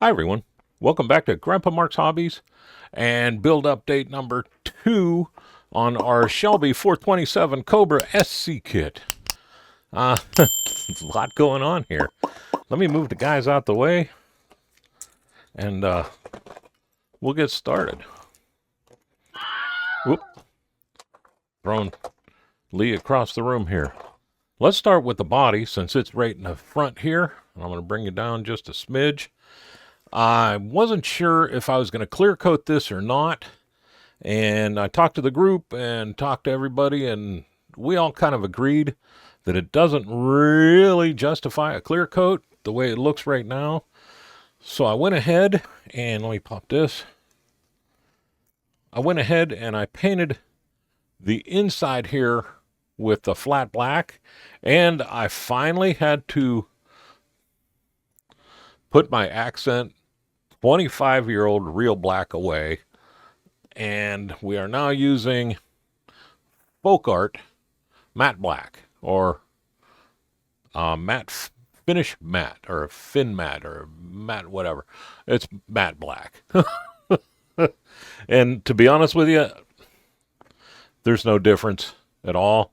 Hi everyone, welcome back to Grandpa Mark's Hobbies and build update number 2 on our Shelby 427 Cobra SC kit. A lot going on here. Let me move the guys out the way and we'll get started. Whoop, throwing Lee across the room here. Let's start with the body since it's right in the front here. I'm going to bring you down just a smidge. I wasn't sure if I was going to clear coat this or not, and I talked to the group and talked to everybody, and we all kind of agreed that it doesn't really justify a clear coat the way it looks right now. So I went ahead and let me pop this. I went ahead and I painted the inside here with the flat black, and I finally had to put my accent 25-year-old real black away, and we are now using folk art matte black, or matte finish matte, or fin matte, or matte whatever. It's matte black. And to be honest with you, there's no difference at all.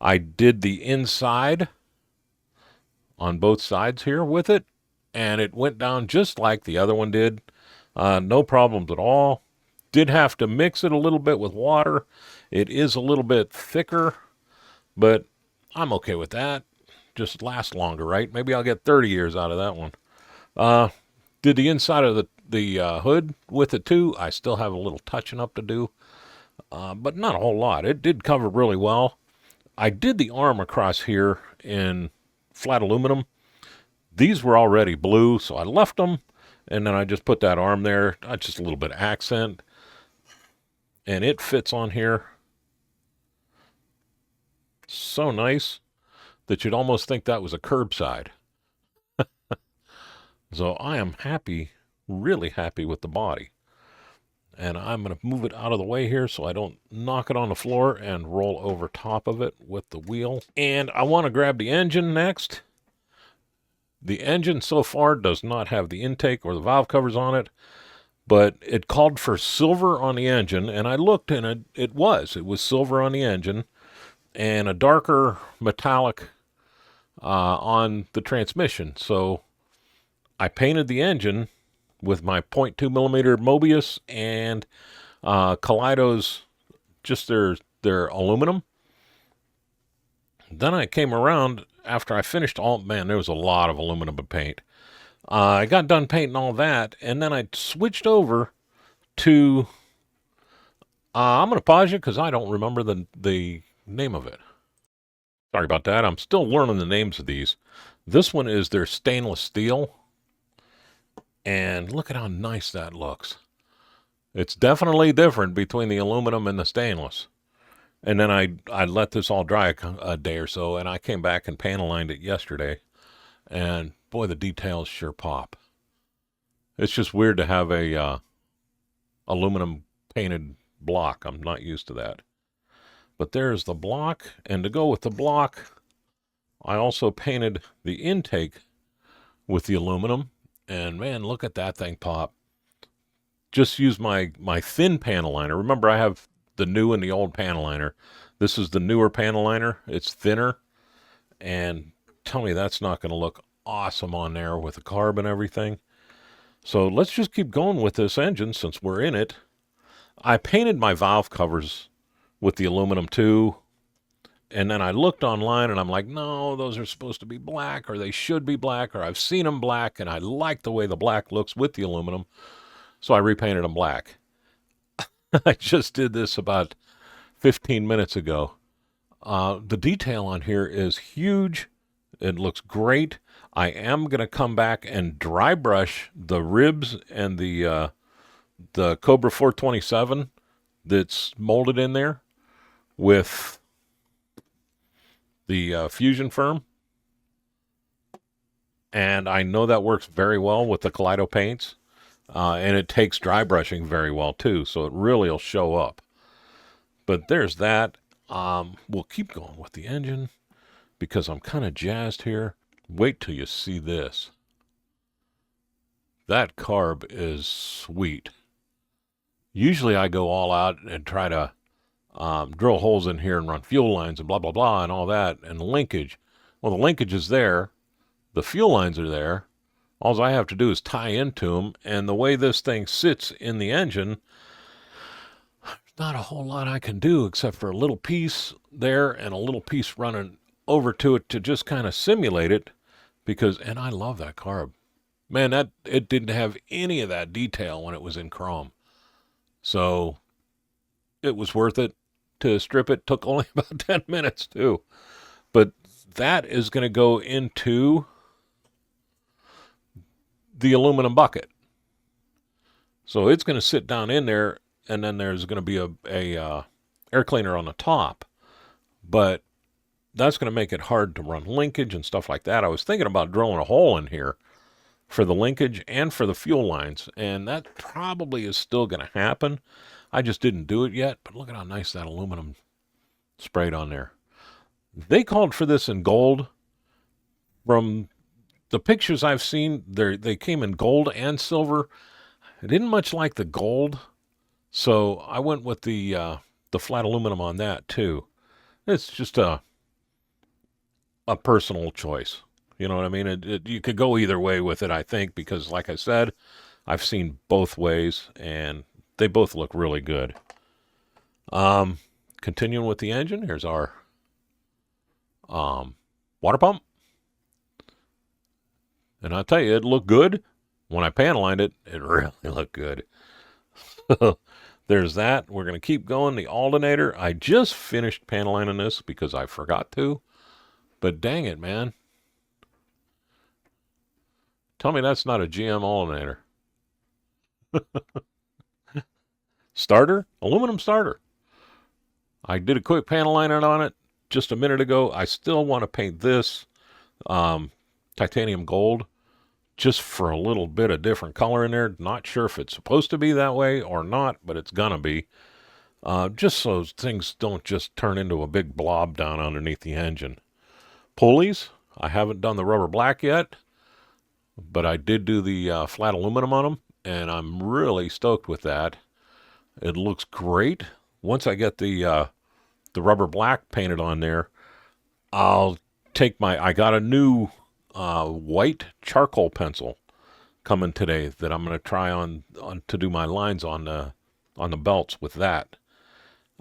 I did the inside on both sides here with it, and it went down just like the other one did. No problems at all. Did have to mix it a little bit with water. It is a little bit thicker, but I'm okay with that. Just lasts longer, right? Maybe I'll get 30 years out of that one. Did the inside of the hood with it too. I still have a little touching up to do, but not a whole lot. It did cover really well. I did the arm across here in flat aluminum. These were already blue, so I left them, and then I just put that arm there, just a little bit of accent, and it fits on here so nice that you'd almost think that was a curbside. So I am happy, really happy with the body. And I'm going to move it out of the way here so I don't knock it on the floor and roll over top of it with the wheel. And I want to grab the engine next. The engine so far does not have the intake or the valve covers on it, but it called for silver on the engine, and I looked, and it was silver on the engine and a darker metallic on the transmission. So I painted the engine with my 0.2 millimeter Mobius and Kaleido's, just their aluminum. Then I came around after I finished man, there was a lot of aluminum to paint. I got done painting all that, and then I switched over to, I'm going to pause you because I don't remember the name of it. Sorry about that. I'm still learning the names of these. This one is their stainless steel, and look at how nice that looks. It's definitely different between the aluminum and the stainless. And then I let this all dry a day or so, and I came back and panel lined it yesterday. And boy, the details sure pop. It's just weird to have a aluminum painted block. I'm not used to that. But there's the block, and to go with the block, I also painted the intake with the aluminum. And man, look at that thing pop. Just use my thin panel liner. Remember, I have the new and the old panel liner. This is the newer panel liner. It's thinner, and tell me that's not going to look awesome on there with the carb and everything. So let's just keep going with this engine since we're in it. I painted my valve covers with the aluminum too, and then I looked online and I'm like, no, those are supposed to be black, or they should be black, or I've seen them black, and I like the way the black looks with the aluminum, so I repainted them black. I just did this about 15 minutes ago. The detail on here is huge. It looks great. I am going to come back and dry brush the ribs and the Cobra 427 that's molded in there with the Fusion Firm. And I know that works very well with the Kaleido paints. And it takes dry brushing very well too, so it really will show up. But there's that. We'll keep going with the engine because I'm kind of jazzed here. Wait till you see this. that carb is sweet. Usually I go all out and try to drill holes in here and run fuel lines and blah, blah, blah, and all that, and the linkage. Well, the linkage is there. The fuel lines are there. All I have to do is tie into them, and the way this thing sits in the engine, not a whole lot I can do except for a little piece there and a little piece running over to it to just kind of simulate it, and I love that carb. Man, it didn't have any of that detail when it was in chrome. So it was worth it to strip it. Took only about 10 minutes too. But that is going to go into the aluminum bucket. So it's going to sit down in there, and then there's going to be a air cleaner on the top. But that's going to make it hard to run linkage and stuff like that. I was thinking about drilling a hole in here for the linkage and for the fuel lines, and that probably is still going to happen. I just didn't do it yet, but look at how nice that aluminum sprayed on there. They called for this in gold. From the pictures I've seen, they came in gold and silver. I didn't much like the gold, so I went with the flat aluminum on that too. It's just a personal choice. You know what I mean? You could go either way with it, I think, because like I said, I've seen both ways, and they both look really good. Continuing with the engine, here's our water pump. And I'll tell you, it looked good. When I panel lined it, it really looked good. So there's that. We're going to keep going. The alternator, I just finished panel lining this because I forgot to. But dang it, man. Tell me that's not a GM alternator. Starter? Aluminum starter. I did a quick panel liner on it just a minute ago. I still want to paint this titanium gold just for a little bit of different color in there. Not sure if it's supposed to be that way or not, but it's gonna be. Just so things don't just turn into a big blob down underneath the engine. Pulleys, I haven't done the rubber black yet, but I did do the flat aluminum on them, and I'm really stoked with that. It looks great. Once I get the rubber black painted on there, I'll take I got a new white charcoal pencil coming today that I'm going to try on to do my lines on the belts with that.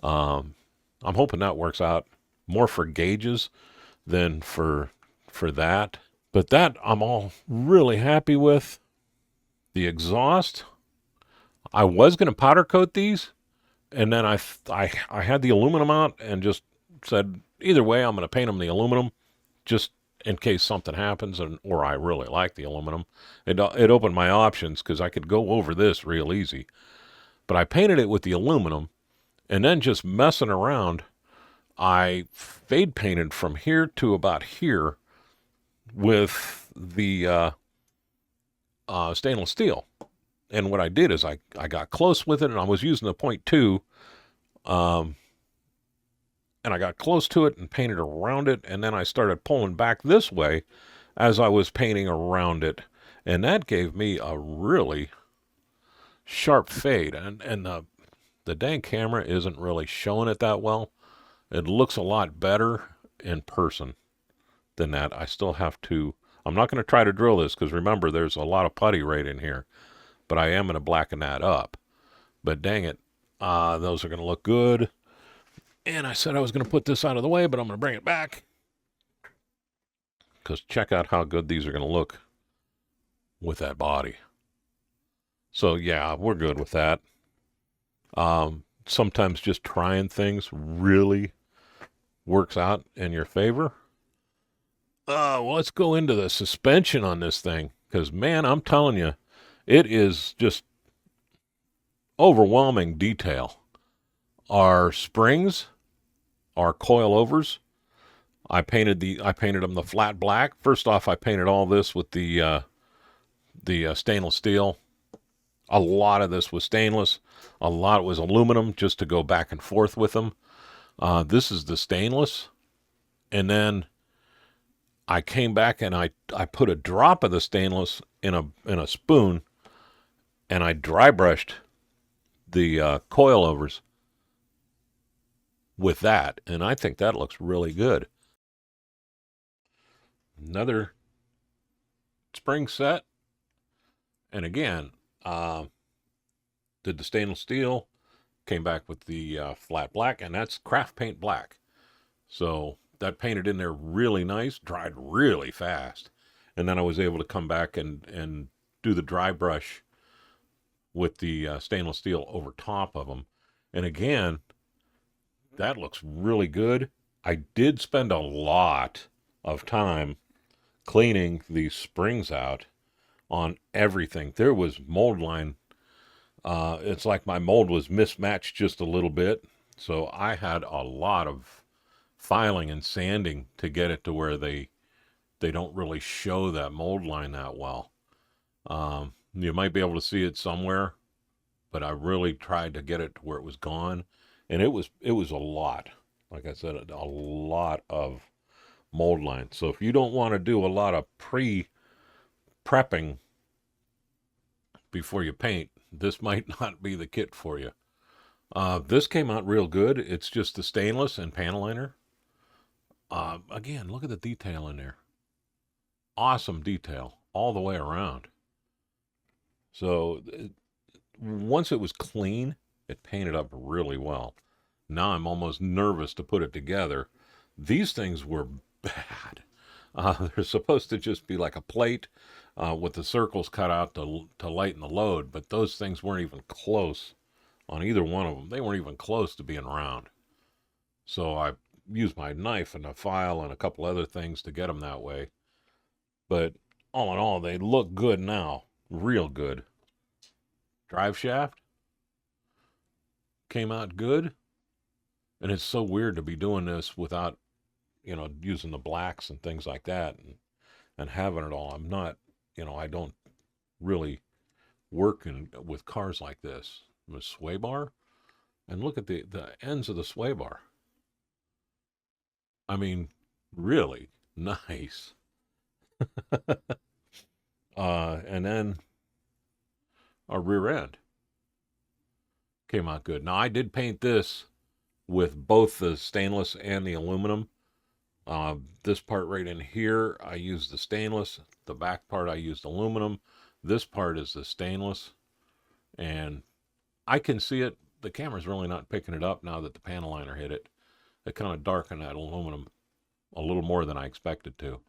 I'm hoping that works out more for gauges than for that. But that I'm all really happy with. The exhaust, I was going to powder coat these, and then I had the aluminum out and just said, either way, I'm going to paint them the aluminum, just in case something happens, or I really like the aluminum. It opened my options because I could go over this real easy. But I painted it with the aluminum, and then just messing around, I fade painted from here to about here with the stainless steel. And what I did is I got close with it, and I was using the 0.2, and I got close to it and painted around it, and then I started pulling back this way as I was painting around it, and that gave me a really sharp fade. And the dang camera isn't really showing it that well. It looks a lot better in person than that. I still have to, I'm not going to try to drill this because remember there's a lot of putty right in here, but I am going to blacken that up. But dang it, those are going to look good. And I said I was going to put this out of the way, but I'm going to bring it back because check out how good these are going to look with that body. So yeah, we're good with that. Sometimes just trying things really works out in your favor. Well, let's go into the suspension on this thing because, man, I'm telling you, it is just overwhelming detail. Our springs, our coilovers, I painted them the flat black. First off, I painted all this with the stainless steel. A lot of this was stainless. A lot was aluminum just to go back and forth with them. This is the stainless. And then I came back and I put a drop of the stainless in a spoon and I dry brushed the coilovers with that, and I think that looks really good. Another spring set, and again, did the stainless steel, came back with the flat black, and that's craft paint black. So that painted in there really nice, dried really fast, and then I was able to come back and do the dry brush with the stainless steel over top of them. And again, that looks really good. I did spend a lot of time cleaning these springs out on everything. There was mold line. It's like my mold was mismatched just a little bit. So I had a lot of filing and sanding to get it to where they don't really show that mold line that well. You might be able to see it somewhere, but I really tried to get it to where it was gone, and it was a lot. Like I said, a lot of mold lines. So if you don't want to do a lot of prepping before you paint, this might not be the kit for you. This came out real good. It's just the stainless and panel liner. Again, look at the detail in there. Awesome detail all the way around. So once it was clean, it painted up really well. Now I'm almost nervous to put it together. These things were bad. They're supposed to just be like a plate with the circles cut out to lighten the load, but those things weren't even close on either one of them. They weren't even close to being round. So I used my knife and a file and a couple other things to get them that way. But all in all, they look good now. Real good. Drive shaft came out good. And it's so weird to be doing this without, using the blacks and things like that and having it all. I'm not, I don't really work with cars like this. The sway bar. And look at the ends of the sway bar. I mean, really nice. And then our rear end came out good. Now, I did paint this with both the stainless and the aluminum. This part right in here, I used the stainless. The back part, I used aluminum. This part is the stainless. And I can see it. The camera's really not picking it up now that the panel liner hit it. It kind of darkened that aluminum a little more than I expected to.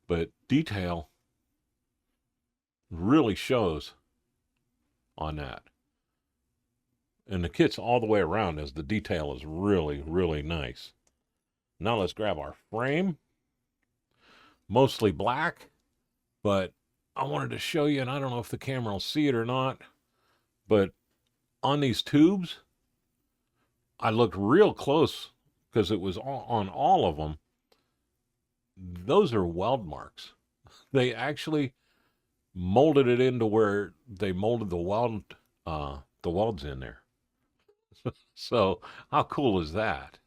But detail really shows on that. And the kit's all the way around as the detail is really, really nice. Now let's grab our frame. Mostly black, but I wanted to show you, and I don't know if the camera will see it or not, but on these tubes, I looked real close because it was on all of them. Those are weld marks. They actually molded it into where they molded the welds in there. So how cool is that?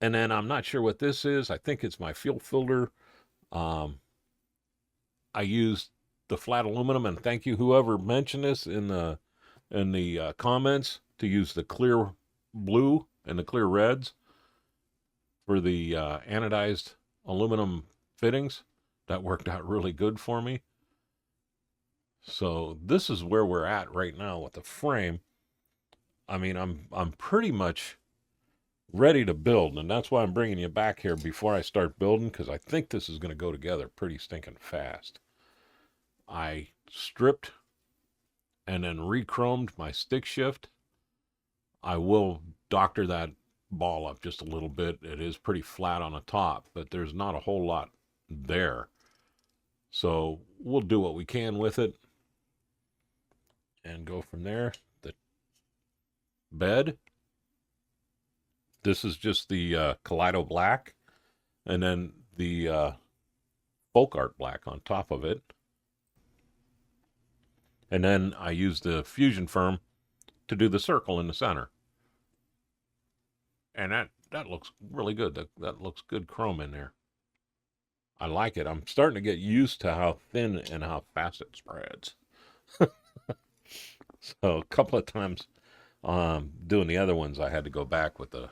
And then I'm not sure what this is. I think it's my fuel filter. I used the flat aluminum, and thank you whoever mentioned this in the comments to use the clear blue and the clear reds for the anodized aluminum fittings. That worked out really good for me. So this is where we're at right now with the frame. I mean, I'm pretty much ready to build, and that's why I'm bringing you back here before I start building, because I think this is going to go together pretty stinking fast. I stripped and then re-chromed my stick shift. I will doctor that ball up just a little bit. It is pretty flat on the top, but there's not a whole lot there. So we'll do what we can with it and go from there. The bed. This is just the Kaleido black, and then the folk art black on top of it. And then I use the Fusion Firm to do the circle in the center. And that looks really good. That looks good chrome in there. I like it. I'm starting to get used to how thin and how fast it spreads. So a couple of times doing the other ones, I had to go back with the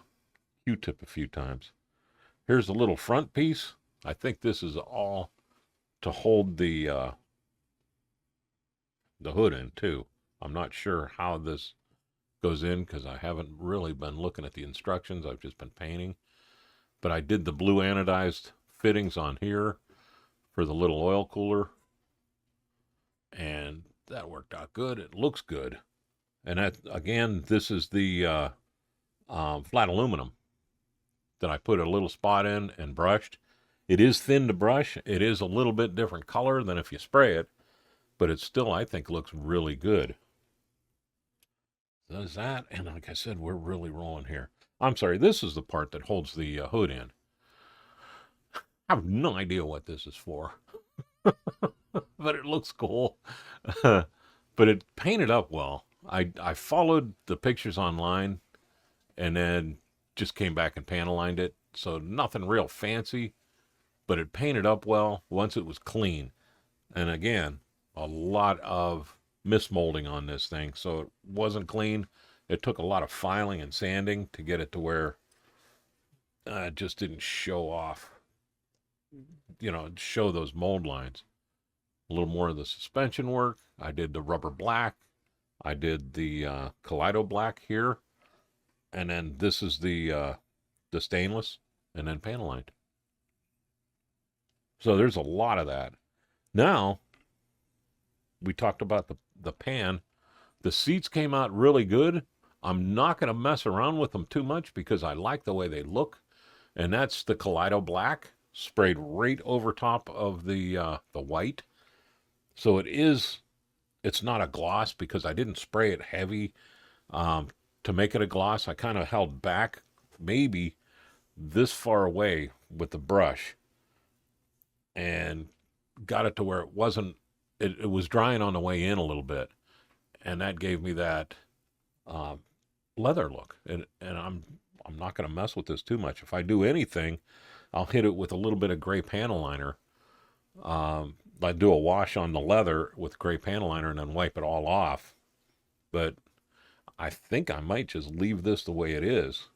Q-tip a few times. Here's the little front piece. I think this is all to hold the hood in too. I'm not sure how this goes in because I haven't really been looking at the instructions. I've just been painting. But I did the blue anodized fittings on here for the little oil cooler, and that worked out good. It looks good. And that, again, this is the flat aluminum that I put a little spot in and brushed. It is thin to brush. It is a little bit different color than if you spray it, but it still, I think, looks really good. Does that, and like I said, we're really rolling here. I'm sorry, this is the part that holds the hood in. I have no idea what this is for, but it looks cool. But it painted up well. I followed the pictures online and then just came back and panel lined it. So nothing real fancy, but it painted up well once it was clean. And again, a lot of mismolding on this thing. So it wasn't clean. It took a lot of filing and sanding to get it to where it just didn't show off, show those mold lines. A little more of the suspension work. I did the rubber black. I did the Kaleido black here. And then this is the stainless, and then panel lined. So there's a lot of that. Now, we talked about the pan. The seats came out really good. I'm not going to mess around with them too much because I like the way they look. And that's the Kaleido black sprayed right over top of the white. So it's not a gloss because I didn't spray it heavy to make it a gloss. I kind of held back maybe this far away with the brush and got it to where it wasn't, it was drying on the way in a little bit. And that gave me that leather look. And I'm not going to mess with this too much. If I do anything, I'll hit it with a little bit of gray panel liner. I do a wash on the leather with gray panel liner and then wipe it all off. But I think I might just leave this the way it is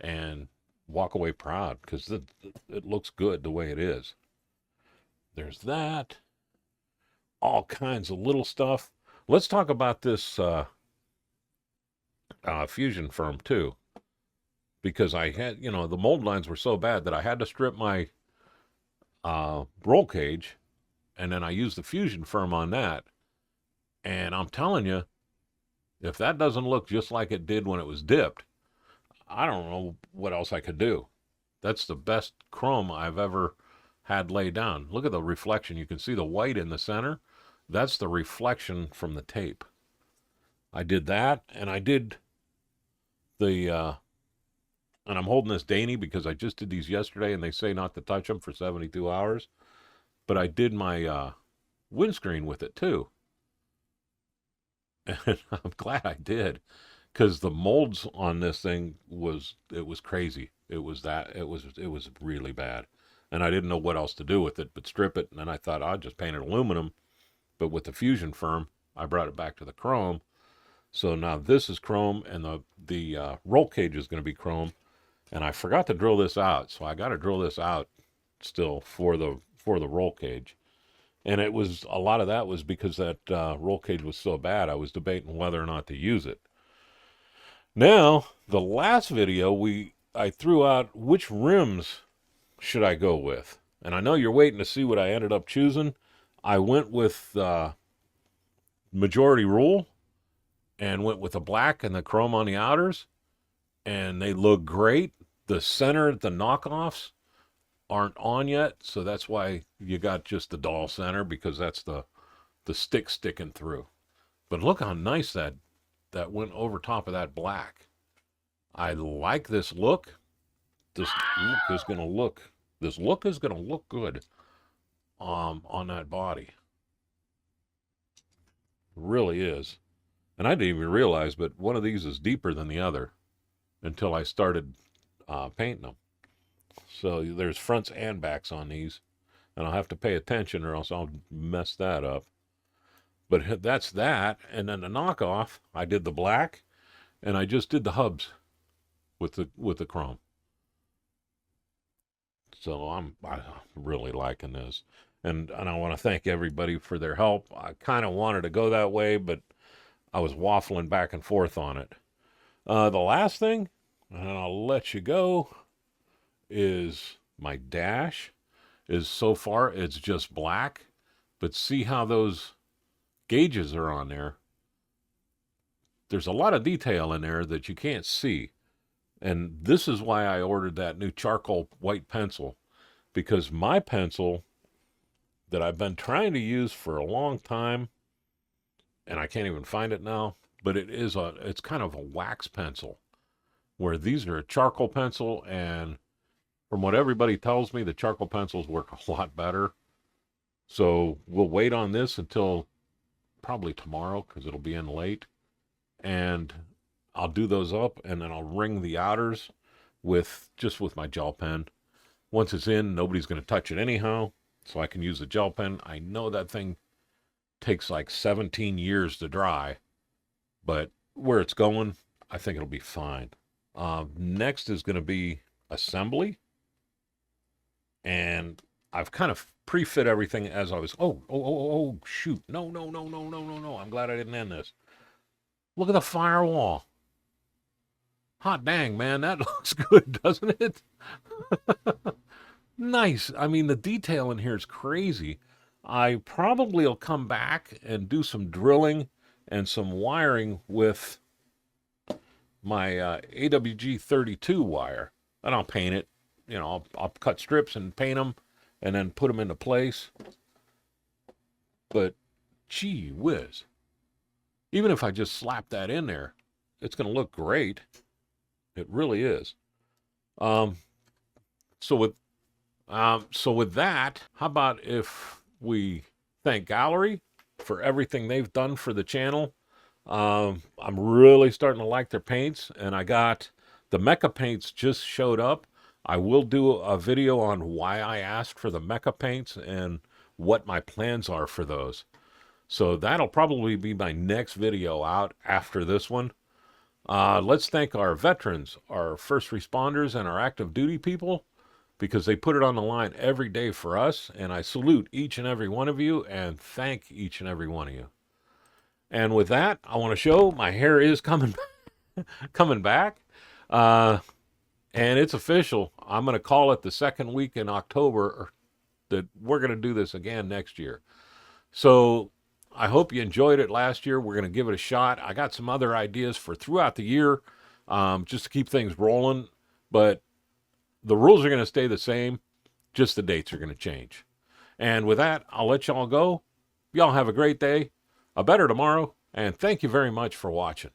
and walk away proud because it looks good the way it is. There's that. All kinds of little stuff. Let's talk about this fusion firm too, because I had, the mold lines were so bad that I had to strip my roll cage, and then I used the fusion firm on that. And I'm telling you, if that doesn't look just like it did when it was dipped, I don't know what else I could do. That's the best chrome I've ever had laid down. Look at the reflection. You can see the white in the center. That's the reflection from the tape. I did that, and I did the, and I'm holding this dainty because I just did these yesterday, and they say not to touch them for 72 hours. But I did my windscreen with it, too. And I'm glad I did, because the molds on this thing was crazy. It was really bad. And I didn't know what else to do with it but strip it. And then I thought I'd just paint it aluminum. But with the fusion firm, I brought it back to the chrome. So now this is chrome, and the roll cage is going to be chrome. And I forgot to drill this out, so I got to drill this out still for the roll cage. And it was, a lot of that was because that roll cage was so bad, I was debating whether or not to use it. Now, the last video, I threw out which rims should I go with. And I know you're waiting to see what I ended up choosing. I went with majority rule and went with the black and the chrome on the outers. And they look great. The center, the knockoffs, aren't on yet, so that's why you got just the dull center, because that's the stick sticking through. But look how nice that went over top of that black. I like this look. This look is gonna look good on that body. It really is. And I didn't even realize, but one of these is deeper than the other until I started painting them. So there's fronts and backs on these, and I'll have to pay attention or else I'll mess that up. But that's that. And then the knockoff, I did the black, and I just did the hubs with the chrome. So I really liking this. And I want to thank everybody for their help. I kind of wanted to go that way, but I was waffling back and forth on it. The last thing, and I'll let you go, is my dash is so far it's just black, but see how those gauges are on there. There's a lot of detail in there that you can't see. And this is why I ordered that new charcoal white pencil, because my pencil that I've been trying to use for a long time, and I can't even find it now, but it's kind of a wax pencil, where these are a charcoal pencil, and from what everybody tells me, the charcoal pencils work a lot better. So we'll wait on this until probably tomorrow, because it'll be in late, and I'll do those up, and then I'll ring the outers with my gel pen. Once it's in, nobody's going to touch it anyhow, so I can use the gel pen. I know that thing takes like 17 years to dry, but where it's going, I think it'll be fine. Next is going to be assembly, and I've kind of pre-fit everything as I was. Oh, shoot. No. I'm glad I didn't end this. Look at the firewall. Hot dang, man, that looks good, doesn't it? Nice. I mean, the detail in here is crazy. I probably will come back and do some drilling and some wiring with my AWG 32 wire. And I'll paint it. You know, I'll cut strips and paint them and then put them into place. But, gee whiz. Even if I just slap that in there, it's going to look great. It really is. So with that, how about if we thank Gallery for everything they've done for the channel? I'm really starting to like their paints, and I got the Mecha paints just showed up. I will do a video on why I asked for the Mecha paints and what my plans are for those. So that'll probably be my next video out after this one. Let's thank our veterans, our first responders, and our active duty people, because they put it on the line every day for us, and I salute each and every one of you and thank each and every one of you. And with that, I want to show my hair is coming back, and it's official. I'm going to call it the second week in October that we're going to do this again next year. So I hope you enjoyed it last year. We're going to give it a shot. I got some other ideas for throughout the year, just to keep things rolling, but the rules are going to stay the same, just the dates are going to change. And with that, I'll let y'all go. Y'all have a great day, a better tomorrow, and thank you very much for watching.